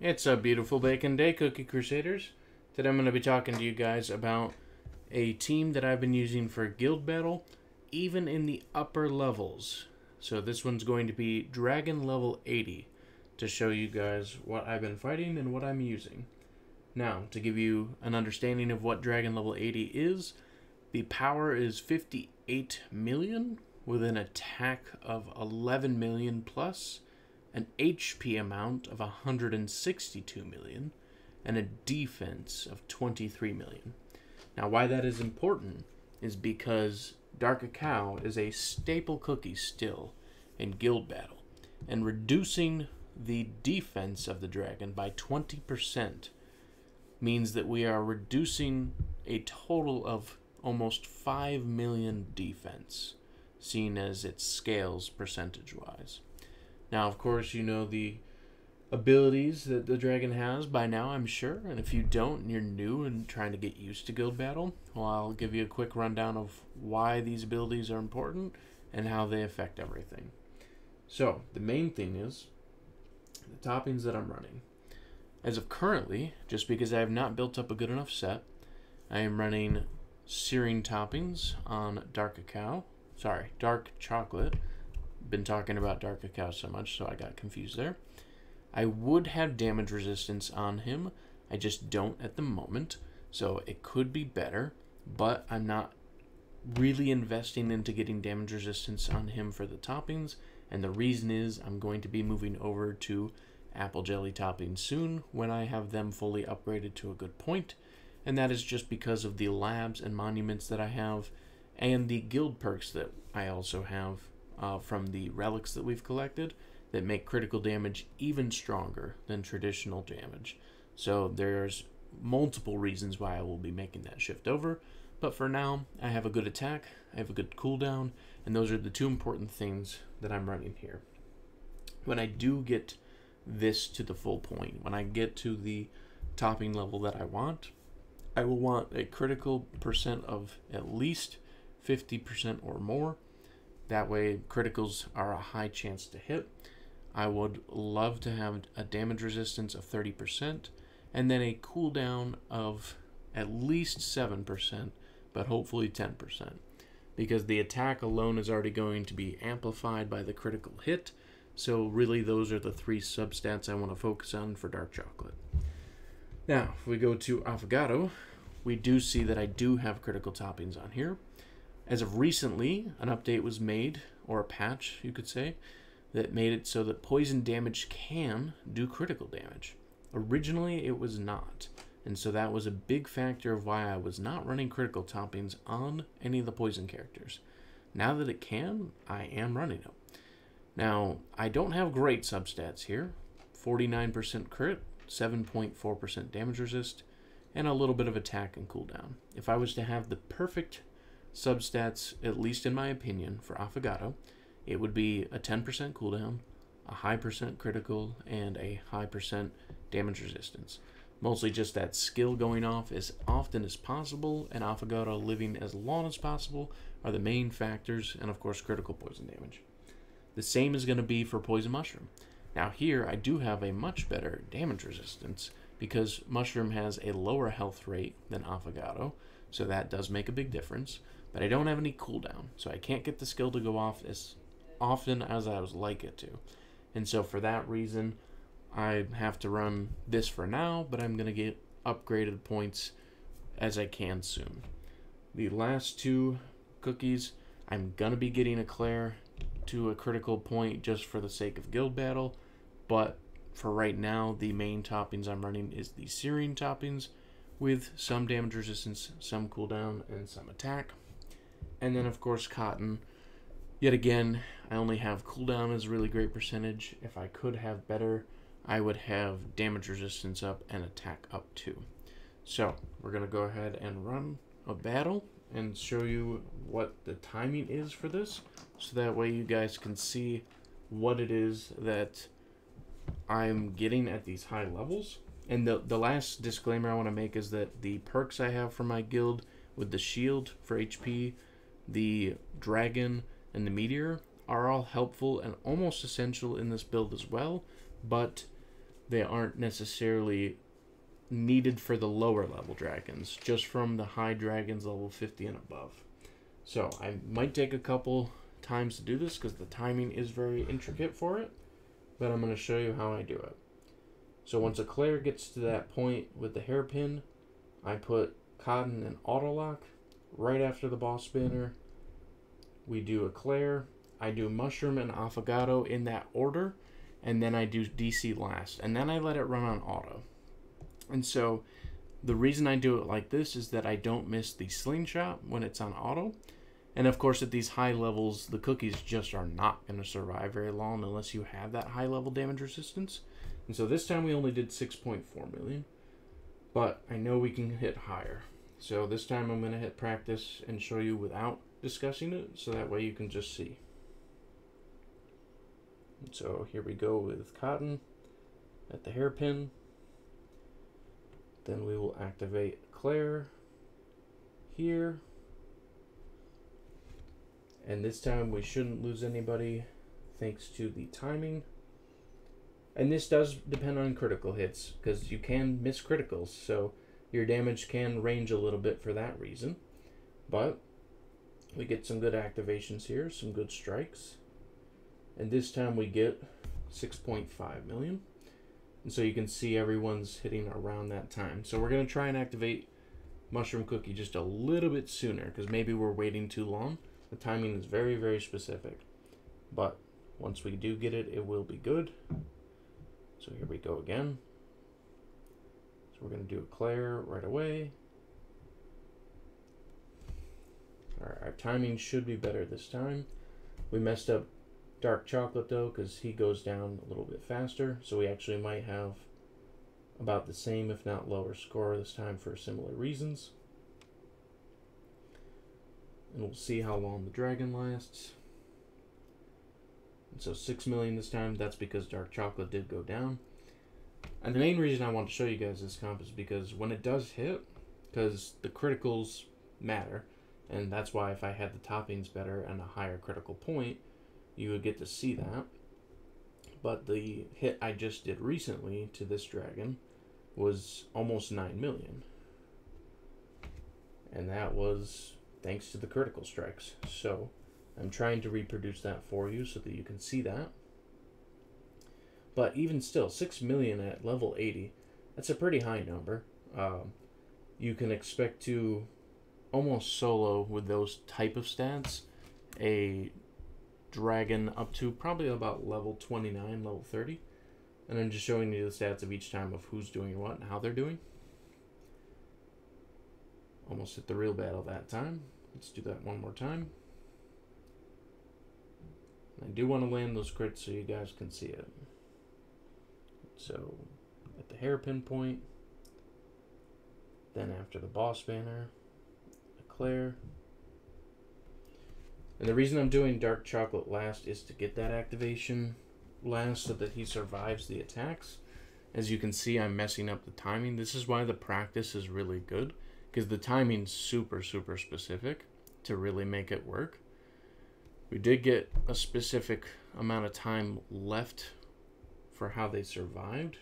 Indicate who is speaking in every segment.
Speaker 1: It's a beautiful bacon day, Cookie Crusaders. Today I'm going to be talking to you guys about a team that I've been using for guild battle, even in the upper levels. So this one's going to be Dragon level 80 to show you guys what I've been fighting and what I'm using. Now, to give you an understanding of what Dragon level 80 is, the power is 58 million with an attack of 11 million plus, an HP amount of 162 million, and a defense of 23 million. Now, why that is important is because Dark Cacao is a staple cookie still in guild battle, and reducing the defense of the dragon by 20% means that we are reducing a total of almost 5 million defense, seen as its scales percentage-wise. Now, of course, you know the abilities that the dragon has by now, I'm sure. And if you don't and you're new and trying to get used to guild battle, well, I'll give you a quick rundown of why these abilities are important and how they affect everything. So, the main thing is the toppings that I'm running. As of currently, just because I have not built up a good enough set, I am running searing toppings on dark cacao. Sorry, dark chocolate. Been talking about dark cacao so much, so I got confused there. I would have damage resistance on him. I just don't at the moment, so it could be better, but I'm not really investing into getting damage resistance on him for the toppings, and the reason is I'm going to be moving over to apple jelly toppings soon when I have them fully upgraded to a good point, and that is just because of the labs and monuments that I have and the guild perks that I also have from the relics that we've collected that make critical damage even stronger than traditional damage. So there's multiple reasons why I will be making that shift over, but for now I have a good attack, I have a good cooldown, and those are the two important things that I'm running here. When I do get this to the full point, when I get to the topping level that I will want a critical percent of at least 50% or more. That way, criticals are a high chance to hit. I would love to have a damage resistance of 30%, and then a cooldown of at least 7%, but hopefully 10%, because the attack alone is already going to be amplified by the critical hit. So really, those are the three substats I want to focus on for dark chocolate. Now, if we go to Affogato, we do see that I do have critical toppings on here. As of recently, an update was made, or a patch, you could say, that made it so that poison damage can do critical damage. Originally, it was not, and so that was a big factor of why I was not running critical toppings on any of the poison characters. Now that it can, I am running them. Now, I don't have great substats here. 49% crit, 7.4% damage resist, and a little bit of attack and cooldown. If I was to have the perfect substats, at least in my opinion, for Affogato, it would be a 10% cooldown, a high percent critical, and a high percent damage resistance. Mostly just that skill going off as often as possible and Affogato living as long as possible are the main factors, and of course critical poison damage. The same is going to be for Poison Mushroom. Now here I do have a much better damage resistance because Mushroom has a lower health rate than Affogato, so that does make a big difference. But I don't have any cooldown, so I can't get the skill to go off as often as I would like it to. And so for that reason, I have to run this for now, but I'm going to get upgraded points as I can soon. The last two cookies, I'm going to be getting Eclair to a critical point just for the sake of guild battle, but for right now, the main toppings I'm running is the searing toppings with some damage resistance, some cooldown, and some attack. And then, of course, Cotton. Yet again, I only have cooldown as a really great percentage. If I could have better, I would have damage resistance up and attack up too. So, we're going to go ahead and run a battle and show you what the timing is for this. So that way you guys can see what it is that I'm getting at these high levels. And the last disclaimer I want to make is that the perks I have for my guild with the shield for HP, the dragon, and the meteor are all helpful and almost essential in this build as well, but they aren't necessarily needed for the lower level dragons, just from the high dragons level 50 and above. So I might take a couple times to do this because the timing is very intricate for it, but I'm going to show you how I do it. So once Eclair gets to that point with the hairpin, I put Cotton and auto lock. Right after the boss spinner, we do Eclair. I do Mushroom and Affogato in that order, and then I do DC last, and then I let it run on auto. And so the reason I do it like this is that I don't miss the slingshot when it's on auto. And of course, at these high levels, the cookies just are not going to survive very long unless you have that high level damage resistance. And so this time we only did 6.4 million, but I know we can hit higher. So this time I'm going to hit practice and show you without discussing it, so that way you can just see. And so here we go with Cotton at the hairpin. Then we will activate Eclair here. And this time we shouldn't lose anybody thanks to the timing. And this does depend on critical hits, because you can miss criticals, so your damage can range a little bit for that reason. But we get some good activations here, some good strikes. And this time we get 6.5 million. And so you can see everyone's hitting around that time. So we're going to try and activate Mushroom Cookie just a little bit sooner, because maybe we're waiting too long. The timing is very, very specific. But once we do get it, it will be good. So here we go again. So we're going to do Eclair right away. Our timing should be better this time. We messed up Dark Chocolate though, because he goes down a little bit faster. So we actually might have about the same, if not lower score this time for similar reasons. And we'll see how long the dragon lasts. And so 6 million this time, that's because Dark Chocolate did go down. And the main reason I want to show you guys this comp is because when it does hit, because the criticals matter, and that's why if I had the toppings better and a higher critical point, you would get to see that. But the hit I just did recently to this dragon was almost 9 million. And that was thanks to the critical strikes. So I'm trying to reproduce that for you so that you can see that. But even still, 6 million at level 80, that's a pretty high number. You can expect to almost solo with those type of stats a dragon up to probably about level 29, level 30. And I'm just showing you the stats of each time of who's doing what and how they're doing. Almost hit the real battle that time. Let's do that one more time. I do want to land those crits so you guys can see it. So, at the hairpin point, then after the boss banner, Eclair. And the reason I'm doing Dark Chocolate last is to get that activation last so that he survives the attacks. As you can see, I'm messing up the timing. This is why the practice is really good, because the timing's super, super specific to really make it work. We did get a specific amount of time left for how they survived,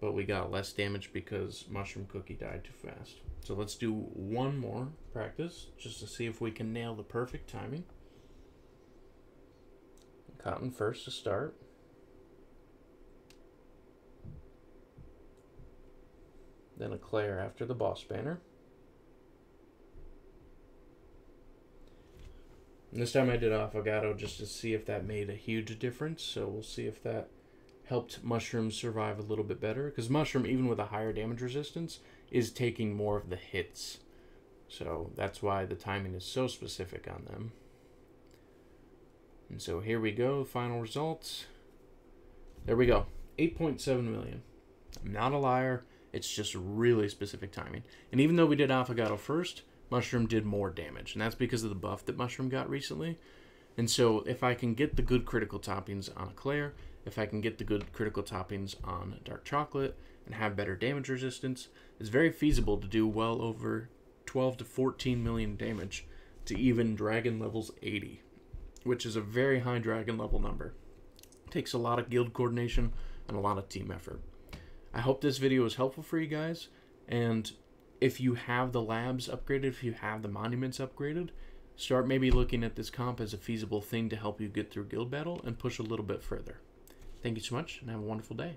Speaker 1: but we got less damage because Mushroom Cookie died too fast. So let's do one more practice just to see if we can nail the perfect timing. Cotton first to start. Then Eclair after the boss banner. And this time I did Affogato just to see if that made a huge difference. So we'll see if that helped Mushroom survive a little bit better. Because Mushroom, even with a higher damage resistance, is taking more of the hits. So that's why the timing is so specific on them. And so here we go, final results. There we go, 8.7 million. I'm not a liar, it's just really specific timing. And even though we did Affogato first, Mushroom did more damage. And that's because of the buff that Mushroom got recently. And so if I can get the good critical toppings on Eclair, if I can get the good critical toppings on Dark Chocolate, and have better damage resistance, it's very feasible to do well over 12 to 14 million damage to even dragon levels 80, which is a very high dragon level number. It takes a lot of guild coordination and a lot of team effort. I hope this video was helpful for you guys, and if you have the labs upgraded, if you have the monuments upgraded, start maybe looking at this comp as a feasible thing to help you get through guild battle and push a little bit further. Thank you so much, and have a wonderful day.